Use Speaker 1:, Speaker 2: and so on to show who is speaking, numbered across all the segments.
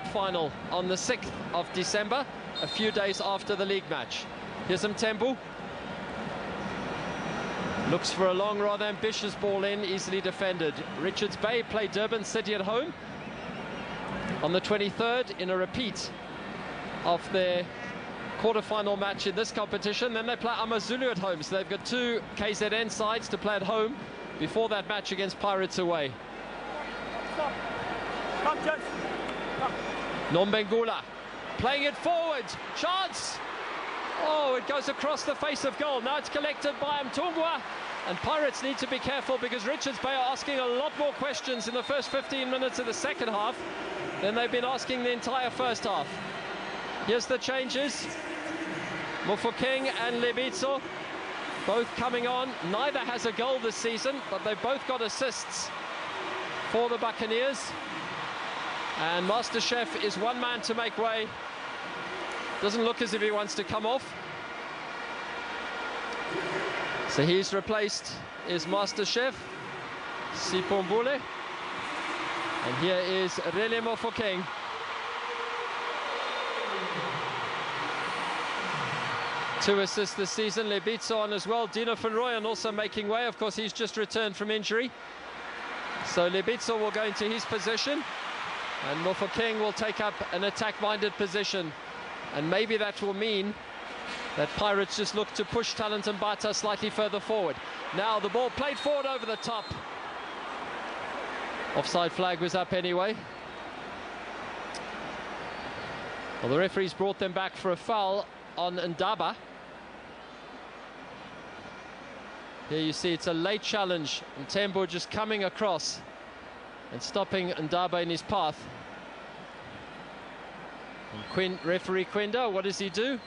Speaker 1: Final on the 6th of December, a few days after the league match. Here's Mthembu. Looks for a long, rather ambitious ball in, easily defended. Richards Bay play Durban City at home on the 23rd in a repeat of their quarter-final match in this competition. Then they play AmaZulu at home, so they've got two KZN sides to play at home before that match against Pirates away. Nombengula playing it forward, chance! Oh, it goes across the face of goal. Now it's collected by Mtungwa, and Pirates need to be careful because Richards Bay are asking a lot more questions in the first 15 minutes of the second half than they've been asking the entire first half. Here's the changes. Mofokeng and Lebitso both coming on. Neither has a goal this season, but they've both got assists for the Buccaneers. And MasterChef is one man to make way. Doesn't look as if he wants to come off. So he's replaced is MasterChef, Sipombule. And here is Rele Mofokeng. Two assists this season, Lebitso on as well. Dino van Rooyen also making way. Of course, he's just returned from injury. So Lebitso will go into his position, and Mofokeng will take up an attack-minded position. And maybe that will mean that Pirates just look to push Talent and Bata slightly further forward. Now the ball played forward over the top. Offside flag was up anyway. Well, the referees brought them back for a foul on Ndaba. Here you see it's a late challenge, and Mthembu just coming across and stopping Ndaba in his path. And referee Quinda, what does he do?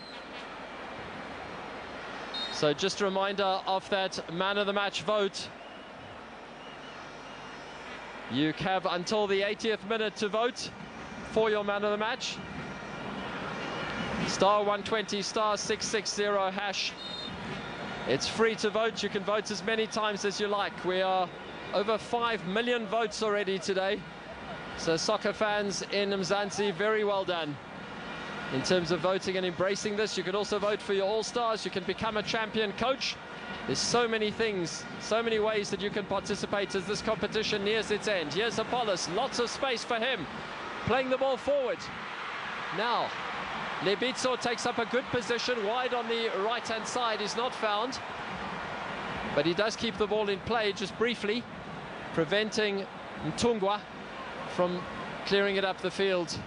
Speaker 1: So just a reminder of that man of the match vote. You have until the 80th minute to vote for your man of the match. Star 120, star 660 hash. It's free to vote. You can vote as many times as you like. We are over 5 million votes already today. So soccer fans in Mzansi, very well done in terms of voting and embracing this. You can also vote for your all-stars. You can become a champion coach. There's so many things, so many ways that you can participate as this competition nears its end. Here's Apollos, lots of space for him, playing the ball forward. Now Lebitso takes up a good position wide on the right-hand side. He's not found, but he does keep the ball in play just briefly, preventing Mtungwa from clearing it up the field.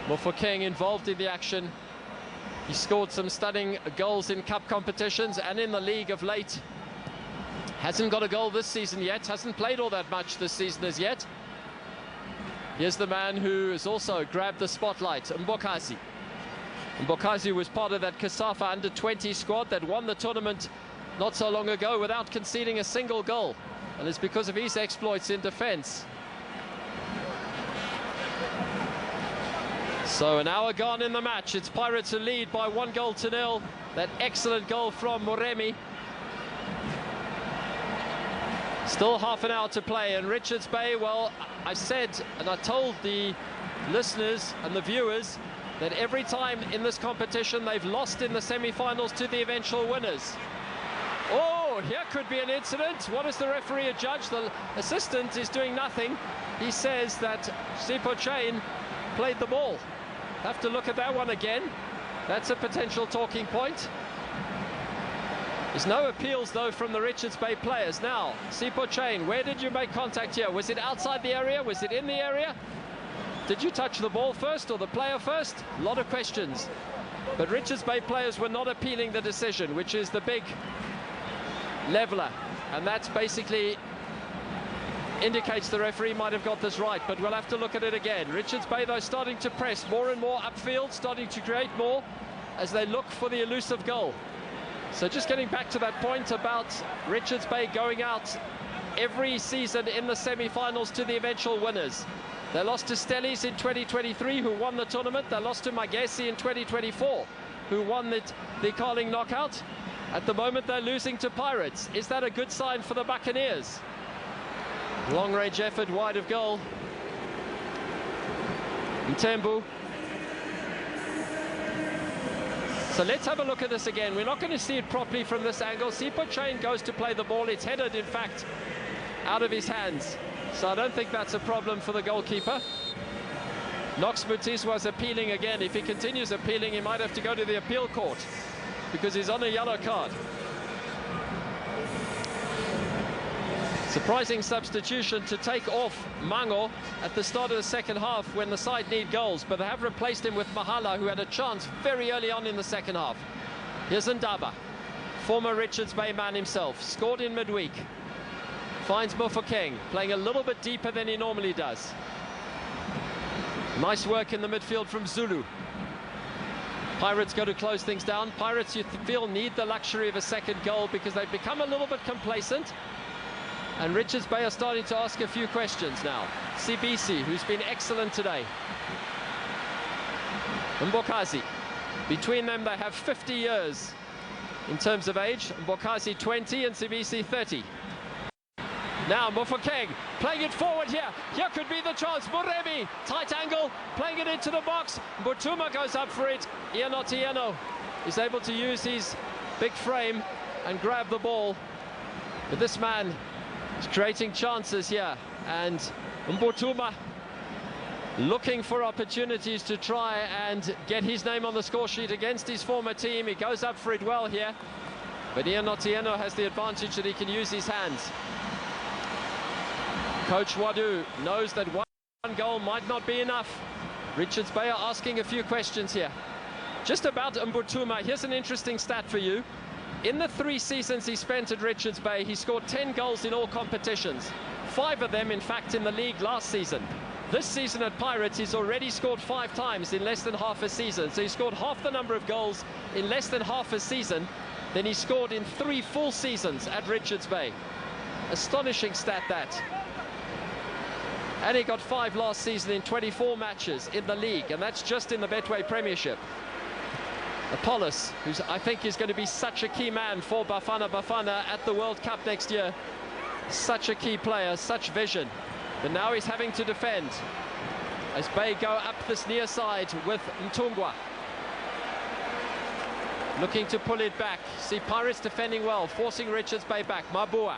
Speaker 1: Mofokeng involved in the action. He scored some stunning goals in cup competitions and in the league of late. Hasn't got a goal this season yet, hasn't played all that much this season as yet. Here's the man who has also grabbed the spotlight, Mbokazi. Mbokazi was part of that Kasafa under-20 squad that won the tournament not so long ago without conceding a single goal. And it's because of his exploits in defence. So an hour gone in the match. It's Pirates who lead by 1-0. That excellent goal from Moremi. Still half an hour to play, and Richards Bay, well, I said and I told the listeners and the viewers that every time in this competition they've lost in the semi-finals to the eventual winners. Oh, here could be an incident. What does the referee adjudge? The assistant is doing nothing. He says that Sipho Chain played the ball. Have to look at that one again. That's a potential talking point. There's no appeals though from the Richards Bay players. Now, Sipho Chain, where did you make contact here? Was it outside the area? Was it in the area? Did you touch the ball first or the player first? A lot of questions. But Richards Bay players were not appealing the decision, which is the big leveler. And that's basically indicates the referee might have got this right, but we'll have to look at it again. Richards Bay, though, starting to press more and more upfield, starting to create more as they look for the elusive goal. So just getting back to that point about Richards Bay going out every season in the semi-finals to the eventual winners. They lost to Stellies in 2023, who won the tournament. They lost to Magesi in 2024, who won the Carling knockout. At the moment, they're losing to Pirates. Is that a good sign for the Buccaneers? Long-range effort, wide of goal. Mthembu. So let's have a look at this again. We're not going to see it properly from this angle. Sipho Chain goes to play the ball. It's headed, in fact, out of his hands. So I don't think that's a problem for the goalkeeper. Knox Mutis was appealing again. If he continues appealing, he might have to go to the appeal court because he's on a yellow card. Surprising substitution to take off Mango at the start of the second half when the side need goals, but they have replaced him with Mahala, who had a chance very early on in the second half. Here's Ndaba, former Richards Bay man himself, scored in midweek. Finds Mofokeng, playing a little bit deeper than he normally does. Nice work in the midfield from Zulu. Pirates go to close things down. Pirates, you feel, need the luxury of a second goal because they've become a little bit complacent. And Richards Bay are starting to ask a few questions now. Sibisi, who's been excellent today. Mbokazi. Between them, they have 50 years in terms of age. Mbokazi 20 and Sibisi 30. Now Mofokeng playing it forward here. Here could be the chance. Muremi, tight angle, playing it into the box. Mbutuma goes up for it. Ian Otieno is able to use his big frame and grab the ball. But this man is creating chances here, and Mbutuma looking for opportunities to try and get his name on the score sheet against his former team. He goes up for it well here, but Ian Otieno has the advantage that he can use his hands. Coach Wadu knows that one goal might not be enough. Richards Bay are asking a few questions here. Just about Mbutuma, here's an interesting stat for you. In the 3 seasons he spent at Richards Bay, he scored 10 goals in all competitions. 5 of them, in fact, in the league last season. This season at Pirates, he's already scored 5 times in less than half a season. So he scored half the number of goals in less than half a season than he scored in 3 full seasons at Richards Bay. Astonishing stat, that. And he got 5 last season in 24 matches in the league, and that's just in the Betway Premiership. Apollos, who I think is going to be such a key man for Bafana Bafana at the World Cup next year. Such a key player, such vision. But now he's having to defend as Bay go up this near side with Mtungwa. Looking to pull it back. See Pirates defending well, forcing Richards Bay back. Mabua.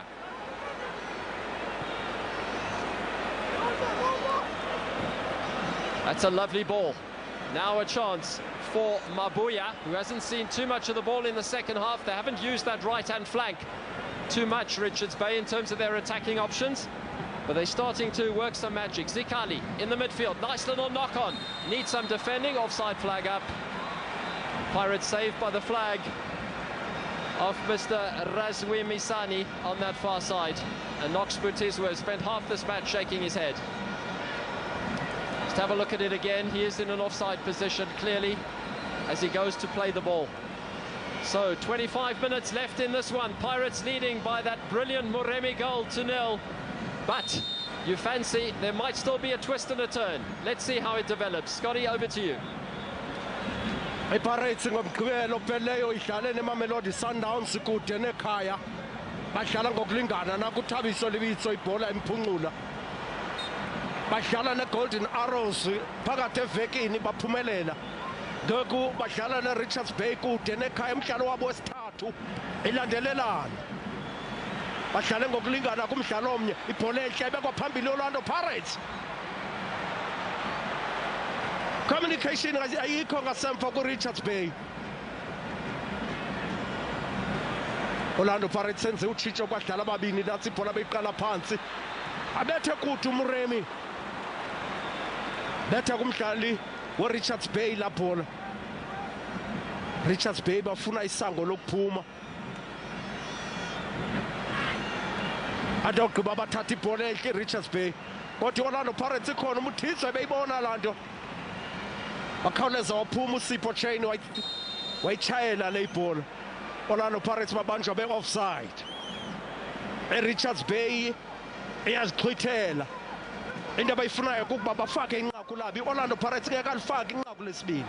Speaker 1: That's a lovely ball. Now a chance for Mabuya, who hasn't seen too much of the ball in the second half. They haven't used that right-hand flank too much, Richards Bay, in terms of their attacking options. But they're starting to work some magic. Zikali in the midfield. Nice little knock-on. Needs some defending. Offside flag up. Pirates saved by the flag of Mr. Razwi Misani on that far side. And Knox Butizwa spent half this match shaking his head. Have a look at it again. He is in an offside position clearly as he goes to play the ball. So 25 minutes left in this one. Pirates leading by that brilliant Muremi goal 2-0. But you fancy there might still be a twist and a turn. Let's see how it develops. Scotty, over to you.
Speaker 2: Pirates ngomgqibelo pheleyo idlale neMamelodi Sundowns kude nekhaya. Badlala ngokulingana nakuthabiso libitso ibhola imphunqula. Badlala ne-Golden Arrows phakathi evekini baphumelela. Ngoku badlala ne-Richards Bay kude nekhaya umdlalo wabo wesithathu ilandelelana. Badlale ngokulingana kumdlalo omnye, ibhola enhle ebekwa phambili Orlando Pirates. Communication ayikho ngasemva ku-Richards Bay. Orlando Pirates senze utshintsho kwadlala ababini, nathi ibhola beyiqala phansi. Abethe kude uMuremi. Betha kumdlali we-Richards Bay la bhola. Richards Bay bafuna isango lokuphuma. Adogqiba bathatha ibhola enhle Richards Bay. Kodwa Orlando Pirates ikhona uMthizwe beyibona la nto. Bakhawuleza waphuma uSipho Chain wayitshayela le ibhola. Orlando Pirates babanjwa be-offside. Richards Bay iyazixhwithela. Into abayifunayo kukuba bafake inqaku labi. Orlando Pirates ngeke alifake inqaku lesibini.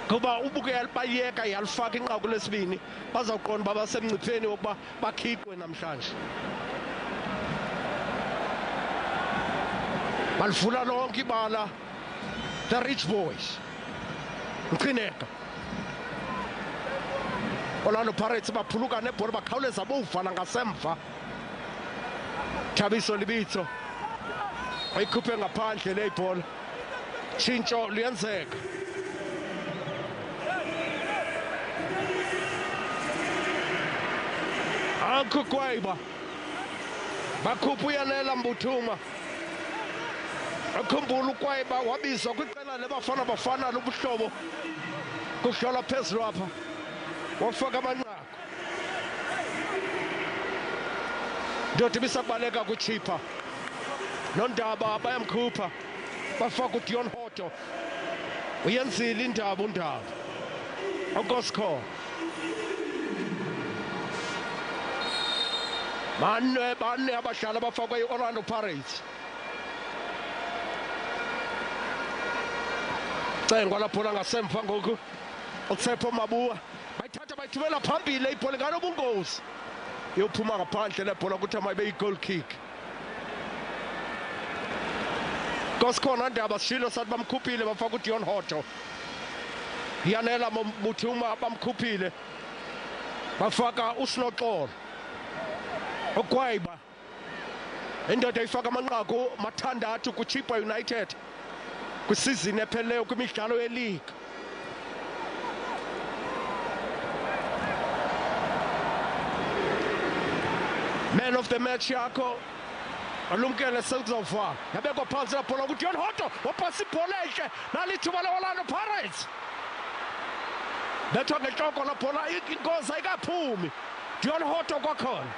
Speaker 2: Kuba ubukela bayeka yalifaka inqaku lesibini, bazawuqonda uba basemngcipheni wokuba bakhiqwe namhlanje. Balivula lonke ibala the rich boys. Mcineka. Orlando Pirates baphuluka nebhola bakhawuleza bovala ngasemva. Thabiso Libitso. Ayikhuphe ngaphandle le bhola. Tshintsho liyenzeka. Akukwaiba. Bakhupha uyanela Mbuthuma. Akhumbula ukwaiba wabizwa kwicala lebafana lobuhlobo. Kuhlola phezulu apha. Wafaka amanqaku. Ndothi bisabaleka kuchipa. Nondaba bayamkhupha. Bafaka uDion Hoto. Uyenzile indaba undaba. Okoskho. Bane abadlali abafakwe i-Orlando Pirates. Cengwa lapho ngasemva ngoku. Utsepho Mabua. Bayithatha bayithumela phambili ibhola nganobungozi. Yophuma ngaphandle lebhola ukuthi mayibe i-goal kick. Koskona ndaba sishilo sathi bamkhuphile bafaka uDion Hoto. Yanela Mbuthuma bamkhuphile. Bafaka uSinoxolo. Okwaiba. Indoda ifaka amanqaku mathandathu kuChipa United. Kwisizini epheleyo kwimidlalo ye-league. Man of the match yakho alumkele sekuzova. Yabekwa phansi lapho uDion Hoto wapasa ibhola enhle nalithuba le-Orlando Pirates. Bethwa ngenhloko lapho inkosi ayikaphumi. Dion Hoto kwakhona.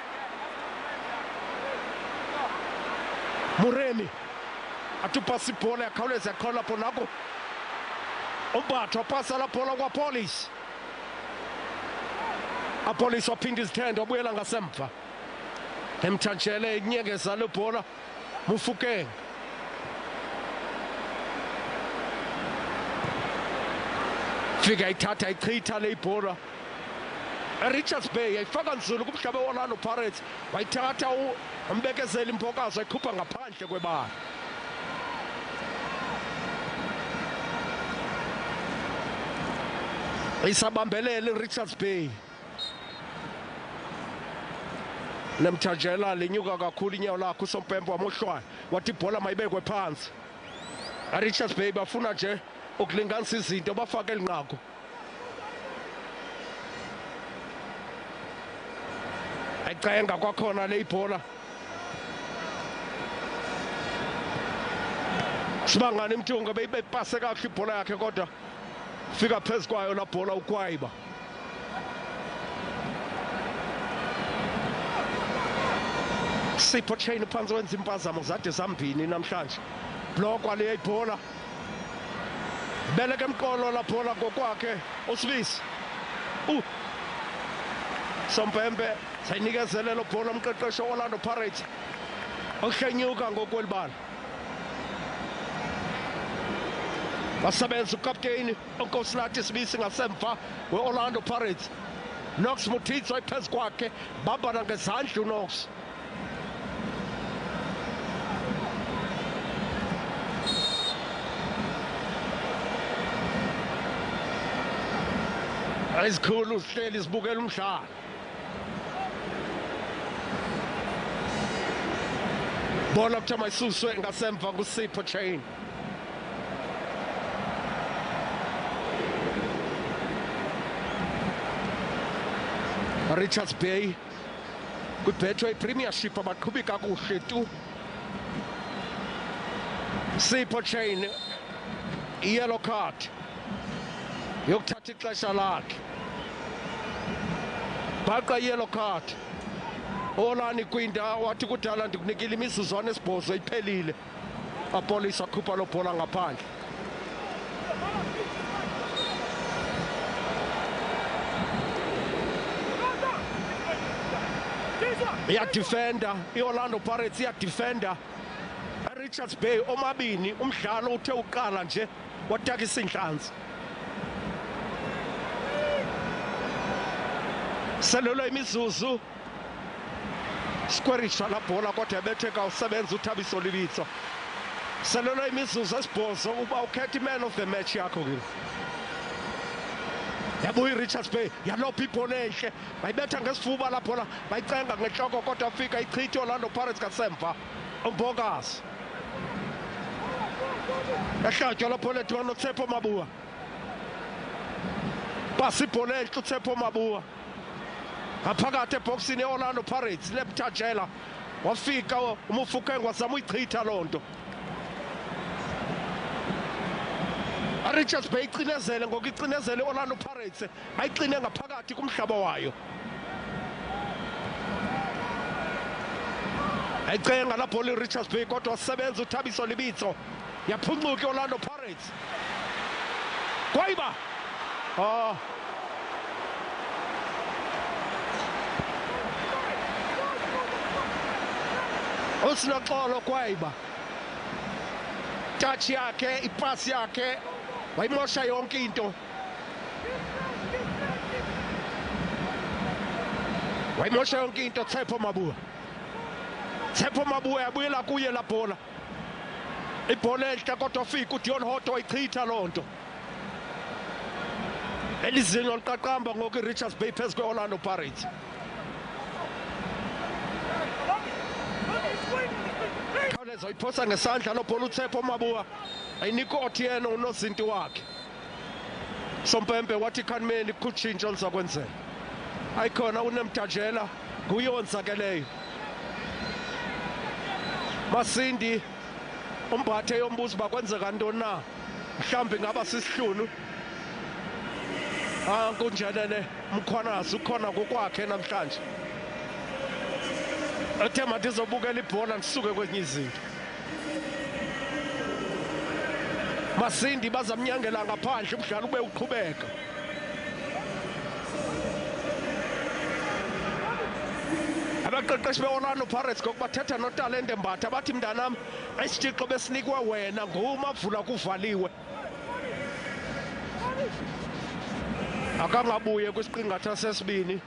Speaker 2: Muremi atupasa ibhola yakhawuleza yakhona lapho nako Umbatho wapasa la bola kwaPolice. Apolice waphinda izithende wabuyela ngasemva. Emthanjele inyekeza le bola Mufukeng. Fika ithatha ichitha le bola. Richards Bay yayifaka nzulu kumhlaba weOrlando Pirates. Wayithatha umbekezela impokazo ayikhupha ngaphandle kwebala. Isabambelele Richards Bay. Nemthanjela lenyuka kakhulu inyawo lakho uSompempe wamohlwayo wathi ibhola mayibekwe phansi. Richards Bay bafuna nje ukulinganisa izinto bafake elinqaku. Ayicenga kwakhona le ibhola. Sibangani Mthunga beyipase kahle ibhola yakhe kodwa fika phezu kwayo la bhola uKwaiba. Sipho chain phansi wenza impazamo zade zambini namhlanje. Blokwa le ibhola. Beleke emqolo la bhola ngokwakhe uSibisi. Sompempe sayinikezele lo bhola umqeqesho weOrlando Pirates. Ohlenyuka ngokwelibala. Basebenza ukapteni uNkosinati Sibisi ngasemva weOrlando Pirates. Knox Mutitso iphezu kwakhe babana ngezandla uKnox. Ayizikhulu uhleli sibukela umdlalo. Bola kuthiwa mayisuswe ngasemva kuSipho Chain. Richards Bay kubhethwe iPremiership abaqhubi kakuhle tu. Sipho Chain yellow card yokuthatha ixesha lakhe. Baqa yellow card. Olani Kwinda wathi kudala ndikunikile imizuzwana esibhozo iphelile. Apolice akhupha lo bhola ngaphandle. Defender iOrlando Pirates defender. Richards Bay omabini umdlalo uthe uqala nje watakisa inhlanzi. Selelo imizuzu squarisha la bola kodwa bethe ka usebenza uThabiso Libitso. selona imizuzu esibhozo uba ukhetha man of the match yakho ke yabuya Richards Bay yalopha ibhola enhle bayibetha ngesifuba lapho la bayicenga ngenhloko kodwa afika ichitha Orlando Pirates kasemva uMbokazi yahlatywa lapho lethiwa noTshepo Mabua pasi ibhola enhle uTshepo Mabua ngaphakathi eboxini yeOrlando Pirates lemtajela wafika umufukeng wazama uyichitha lonto Richards Bay icinezele ngokucinezele Orlando Pirates ayixine ngaphakathi kumhlaba wayo ayicenga la bhola Richards Bay kodwa wasebenza uThabiso Libitso yaphuncuka Orlando Pirates kwayiba usinoxolo kwayiba touch yakhe ipasi yakhe wayimosha yonke into Tshepo Mabua yabuyela kuye la bhola ibhola enhle kodwa ufika uDion Hoto wayichitha lonto elizinyo liqaqamba ngoku Richards Bay phezu kwe-Orlando Pirates khawuleza uyiphosa ngesandla lo bhola uTshepo Mabua ayinika Otieno unozinti wakhe Sompempe wathi khanimeni kutshintsho lizakwenzeka ayikhona uNemtajela kuyonzakeleyo Masindi umbathe yombuzo bakwenzeka ntoni na mhlawumbe ngaba sisihlunu kunjenene Mkhwanazi ukhona kokwakhe namhlanje athe mandizobukela ibhola ndisuke kwenye izinto Masindi bazamnyangela ngaphandle umdlalo ube uqhubeka abaqeqeshi beOrlando Pirates ngokubathetha notalente Mbatha bathi mntanam isitixo besinikwa wena ngumavula kuvaliwe akangabuye kwisiqingatha sesibini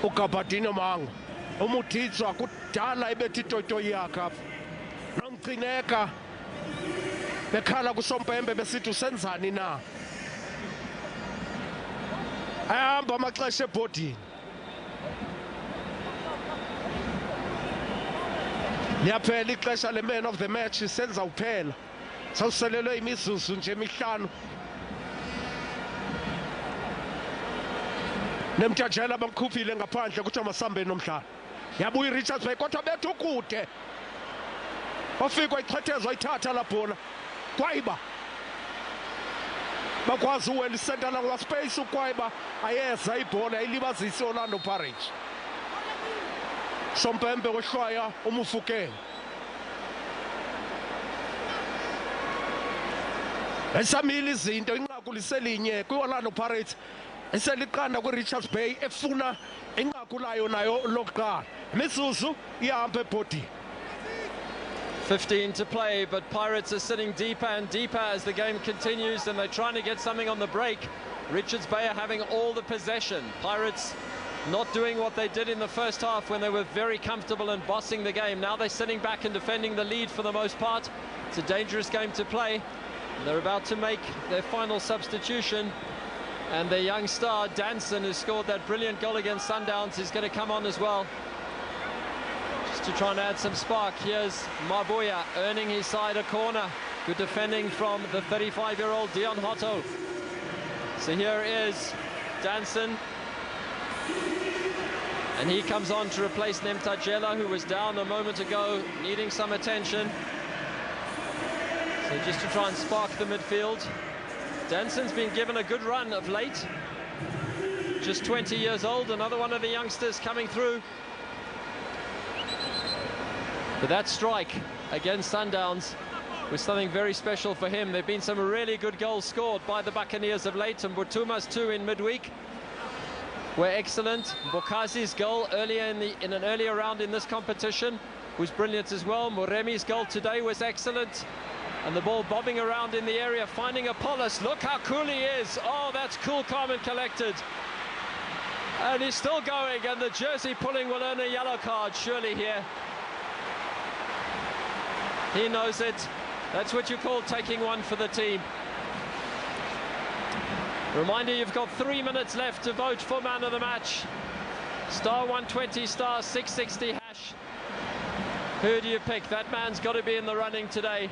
Speaker 2: uGabadino Mango umutitswa kudala ibethi itoto yakhe apha nomgcineka bekhala kuSompembe besithi usenzani na ahamba amaxesha ebhodini liyaphela ixesha le-man of the match senza uphela sawuselelwe imizuzu nje emihlanu Nemtajela bamkhuphile ngaphandle kuthiwa masambe nomdlalo yabuya Richards Bay kodwa bethu kude wafika wayichetheza wayithatha la bhola kwayiba bakwazi uwela isenta la ngwaspace ukwayiba ayeza ibhola ayilibazisa Orlando Pirates Sompembe wehlwaya umufukeng esamile izinto inqaku liselinye kwi-Orlando Pirates eseliqanda kwi-Richards Bay efuna inqaku layo nayo lokuqala imizuzu ihamba ebhodini
Speaker 1: 15 to play, but Pirates are sitting deeper and deeper as the game continues, and they're trying to get something on the break. Richards Bay are having all the possession. Pirates not doing what they did in the first half when they were very comfortable and bossing the game. Now they're sitting back and defending the lead for the most part. It's a dangerous game to play. They're about to make their final substitution, and their young star Danson, who scored that brilliant goal against Sundowns, is going to come on as well, just to try and add some spark. Here's Mabuya earning his side a corner. Good defending from the 35-year-old Dion Hoto. So here is Danson, and he comes on to replace Nemtajela, who was down a moment ago, needing some attention. So just to try and spark the midfield. Danson's been given a good run of late. Just 20 years old, another one of the youngsters coming through. But that strike against Sundowns was something very special for him. There have been some really good goals scored by the Buccaneers of late, and Butuma's two in midweek were excellent. Bokazi's goal earlier in an earlier round in this competition was brilliant as well. Moremi's goal today was excellent. And the ball bobbing around in the area, finding Apollos. Look how cool he is. Oh, that's cool, calm and collected. And he's still going, and the jersey pulling will earn a yellow card surely here. He knows it. That's what you call taking one for the team. Reminder, you've got 3 minutes left to vote for man of the match. *120, *660 hash. Who do you pick? That man's got to be in the running today.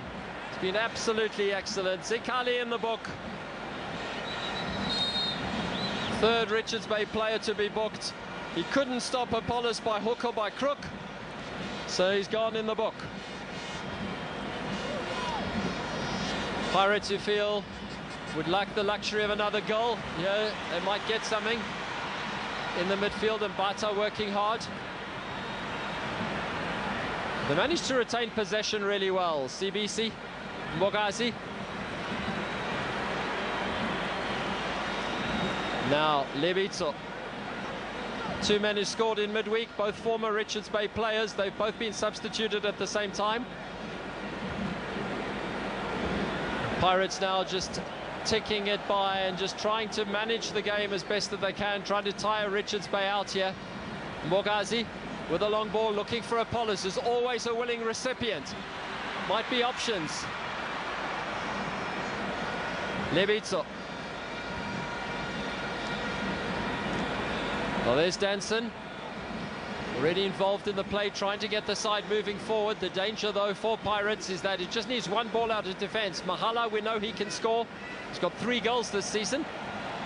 Speaker 1: It's been absolutely excellent. Zikali in the book. Third Richards Bay player to be booked. He couldn't stop Apollos by hook or by crook, so he's gone in the book. Pirates, you feel, would lack the luxury of another goal. Yeah, they might get something in the midfield, and Bata working hard. They managed to retain possession really well. CBC, Mbogazi. Now Lebitso. Two men who scored in midweek, both former Richards Bay players. They've both been substituted at the same time. Pirates now just ticking it by and just trying to manage the game as best that they can, trying to tire Richards Bay out here. Mbogazi with a long ball, looking for Apollos. There's always a willing recipient. Might be options. Lebitso. Well, there's Danson, already involved in the play, trying to get the side moving forward. The danger, though, for Pirates is that it just needs one ball out of defence. Mahala, we know he can score. He's got 3 goals this season,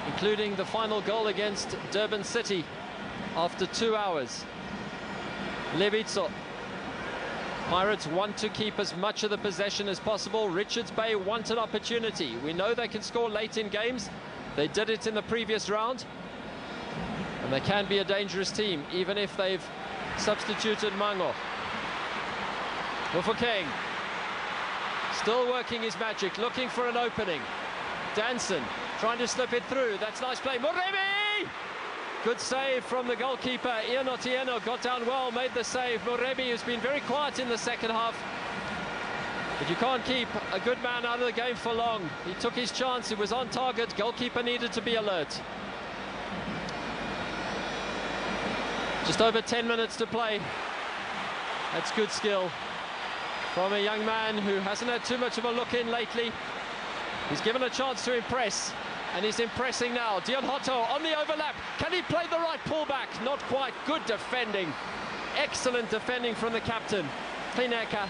Speaker 1: including the final goal against Durban City after 2 hours. Lebitso. Pirates want to keep as much of the possession as possible. Richards Bay want an opportunity. We know they can score late in games. They did it in the previous round. And they can be a dangerous team, even if they've substituted Mango. Mufokeng still working his magic, looking for an opening. Danson trying to slip it through. That's nice play. Morebi! Good save from the goalkeeper. Ian Otieno got down well, made the save. Morebi has been very quiet in the second half. But you can't keep a good man out of the game for long. He took his chance. It was on target. Goalkeeper needed to be alert. Just over 10 minutes to play. That's good skill from a young man who hasn't had too much of a look in lately. He's given a chance to impress, and he's impressing now. Dion Hotto on the overlap. Can he play the right pullback? Not quite. Good defending. Excellent defending from the captain, Klineka.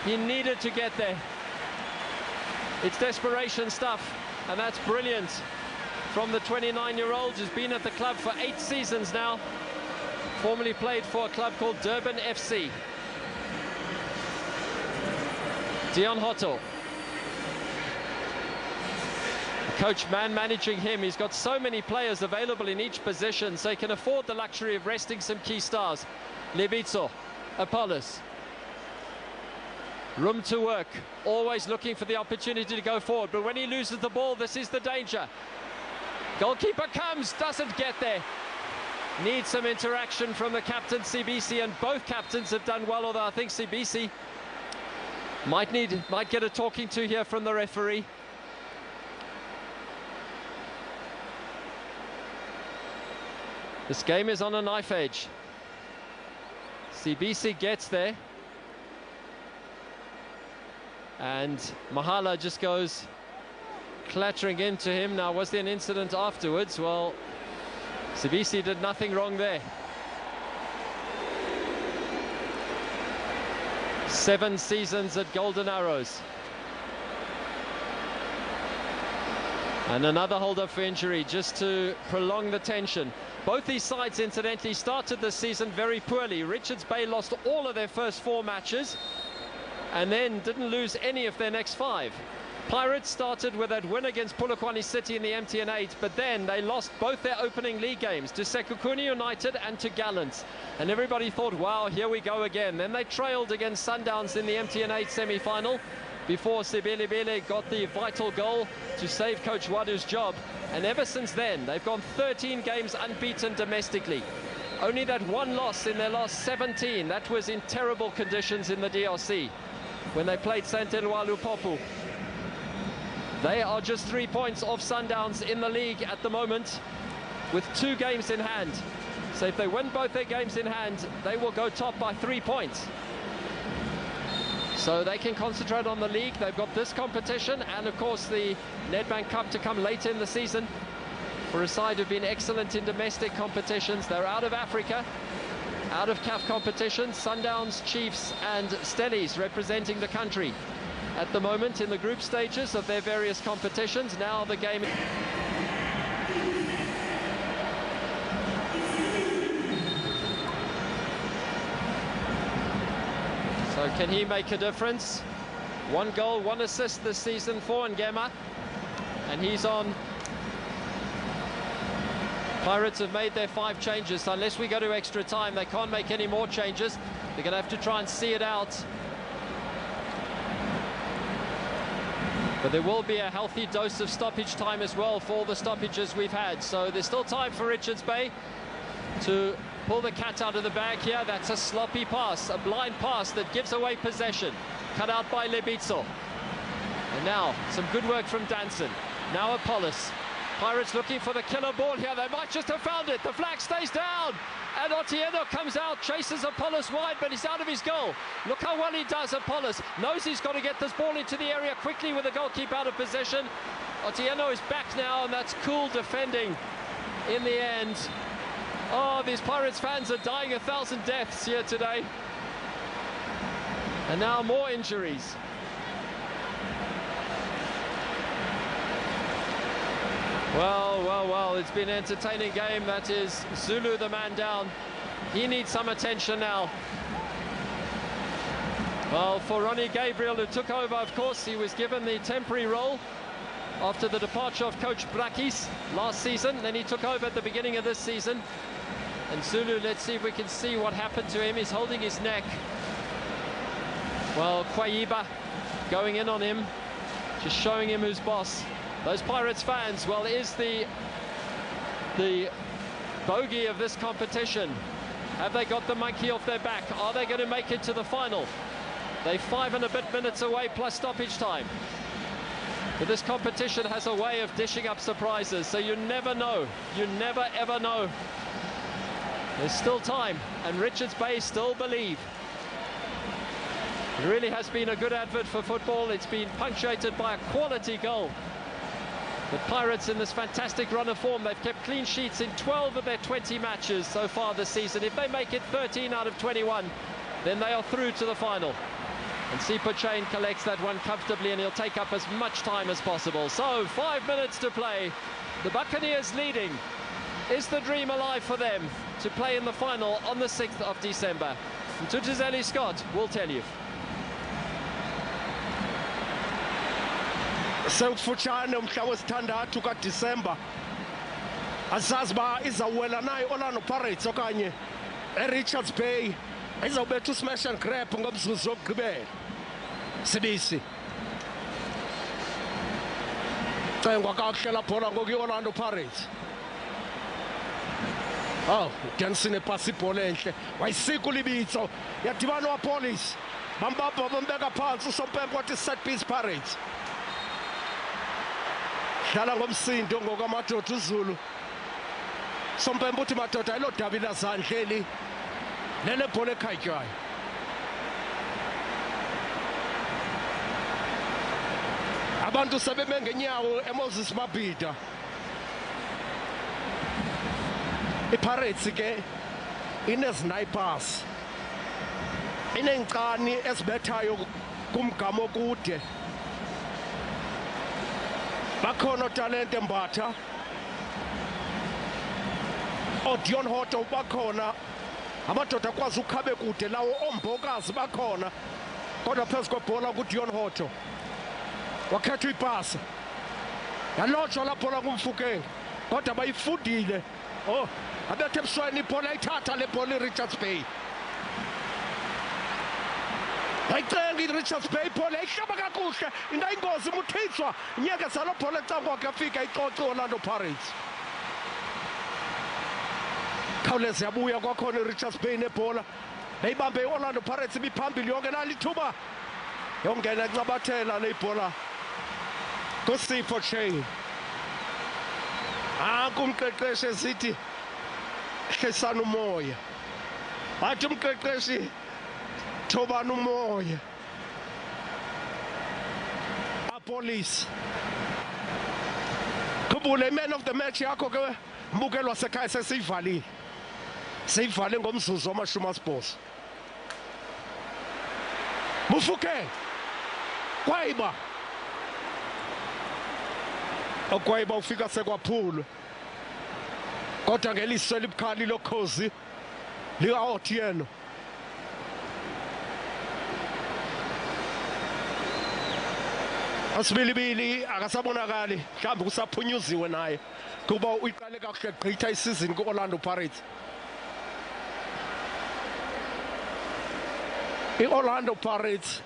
Speaker 1: He needed to get there. It's desperation stuff, and that's brilliant from the 29-year-old who's been at the club for 8 seasons now. Formerly played for a club called Durban FC. Dion Hotto. Coach managing him. He's got so many players available in each position, so he can afford the luxury of resting some key stars. Lebitso, Apollos. Room to work. Always looking for the opportunity to go forward. But when he loses the ball, this is the danger. Goalkeeper comes, doesn't get there. Needs some interaction from the captain, CBC, and both captains have done well, although I think CBC might get a talking to here from the referee. This game is on a knife edge. CBC gets there, and Mahala just goes clattering into him. Now, was there an incident afterwards? Well, CBC did nothing wrong there. 7 seasons at Golden Arrows. And another hold-up for injury, just to prolong the tension. Both these sides, incidentally, started this season very poorly. Richards Bay lost all of their first 4 matches, and then didn't lose any of their next 5. Pirates started with that win against Polokwane City in the MTN 8, but then they lost both their opening league games to Sekhukhune United and to Gallants. And everybody thought, wow, here we go again. Then they trailed against Sundowns in the MTN 8 semi-final before Sibelebele got the vital goal to save Coach Wadu's job. And ever since then, they've gone 13 games unbeaten domestically. Only that 1 loss in their last 17. That was in terrible conditions in the DRC when they played Saint-Eloi Lupopo. They are just 3 points off Sundowns in the league at the moment, with 2 games in hand. So if they win both their games in hand, they will go top by 3 points. So they can concentrate on the league. They've got this competition and of course the Nedbank Cup to come later in the season. For a side who've been excellent in domestic competitions, they're out of Africa, out of CAF competitions. Sundowns, Chiefs and Stellies representing the country at the moment in the group stages of their various competitions. Now the game... So can he make a difference? 1 goal, 1 assist this season for Ngema, and he's on. Pirates have made their 5 changes, so unless we go to extra time, they can't make any more changes. They're going to have to try and see it out. But there will be a healthy dose of stoppage time as well for all the stoppages we've had. So there's still time for Richards Bay to pull the cat out of the bag here. That's a sloppy pass, a blind pass that gives away possession. Cut out by Lebitso. And now some good work from Danson. Now Apollos. Pirates looking for the killer ball here. They might just have found it. The flag stays down. And Otieno comes out, chases Apollos wide, but he's out of his goal. Look how well he does, Apollos. Knows he's got to get this ball into the area quickly with the goalkeeper out of possession. Otieno is back now, and that's cool defending in the end. Oh, these Pirates fans are dying 1,000 deaths here today. And now more injuries. Well, it's been an entertaining game. That is Zulu, the man down. He needs some attention now. Well, for Ronnie Gabriel, who took over, of course, he was given the temporary role after the departure of Coach Brakis last season. Then he took over at the beginning of this season. And Zulu, let's see if we can see what happened to him. He's holding his neck. Well, Kwayiba going in on him, just showing him who's boss. Those Pirates fans, well, is the bogey of this competition. Have they got the monkey off their back? Are they going to make it to the final? They're 5 and a bit minutes away plus stoppage time. But this competition has a way of dishing up surprises, so you never know. You never ever know. There's still time, and Richards Bay still believe. It really has been a good advert for football. It's been punctuated by a quality goal. The Pirates in this fantastic run of form. They've kept clean sheets in 12 of their 20 matches so far this season. If they make it 13 out of 21, then they are through to the final. And Sipho Chain collects that one comfortably, and he'll take up as much time as possible. So 5 minutes to play. The Buccaneers leading. Is the dream alive for them to play in the final on the 6th of December? And Tutuzeli Scott will tell you.
Speaker 2: Sekufutshane umhla wesithandathu kaDisemba. Asazi uba izawuwela nayo Orlando Pirates okanye eRichards Bay izawubetha usmash and grab ngomzuzu wokugqibela. Sibisi cengwa kakuhle la bhola ngoku iOrlando Pirates. Oh, Danson epasa ibhola enhle, wayisika uLibitso, yadibana wapolice, bambamba bambeka phansi usompempe wathi set piece Pirates. Dlala ngomsindo ngokamadoda uZulu. Sompempe uthi madoda ayilo dabi lazandleli lele bhola ekhatywayo. Abantu sebeme ngenyawo eMoses Mabhida. iPirates ke ine-snipers, inenkani ezibethayo kumgama okude. Bakhona talente Mbatha, Dion Hoto bakhona, amadoda akwazi ukukhabe kude lawo ombokazi bakhona. Kodwa phezu kwebhola kuDion Hoto wakhetha ipasa, yalotshwa la bhola kumfukeng, kodwa bayifundile. Oh, abethe ebusweni ibhola ithatha le bhola iRichards Bay. Ayicenga iRichards Bay ibhola ihlaba kakuhle, into ayingozi Muthitswa nyeke salo bhola ecangwa kwakhe afika icoce Orlando Pirates. Khawuleza yabuya kwakhona iRichards Bay nebhola. Beyibambe iOrlando Pirates ibiphambili yonke nalithuba. Yongena encabathela le ibhola. Kusipho Chain. Kumqeqeshi esithi hlisana umoya. Athi umqeqeshi thobana umoya. police khumbule man of the match yakho ke mbukelo wasekhaya seyivale ngomzuzu wamashumi asibhozo Mufukeng Kwayiba Okwayiba ufika sekwaphulwa kodwa ngeliso elibukhali lokhozi li-Otieno Asibilibili akasabonakali mhlawumbe kusaphunyuziwe naye kuba uyiqale kahle gqitha isizini ku-Orlando Pirates i-Orlando Pirates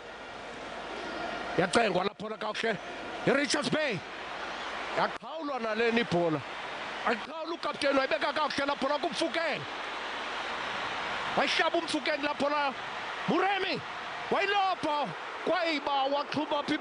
Speaker 2: yacengwa lapho kahle i-Richards Bay yaqhawulwa naleni ibhola aqhawula ukapteni wayibeka kahle lapho kumfukeng wayihlaba umfukeng lapho Muremi wayilopha Kwayiba waxhuba people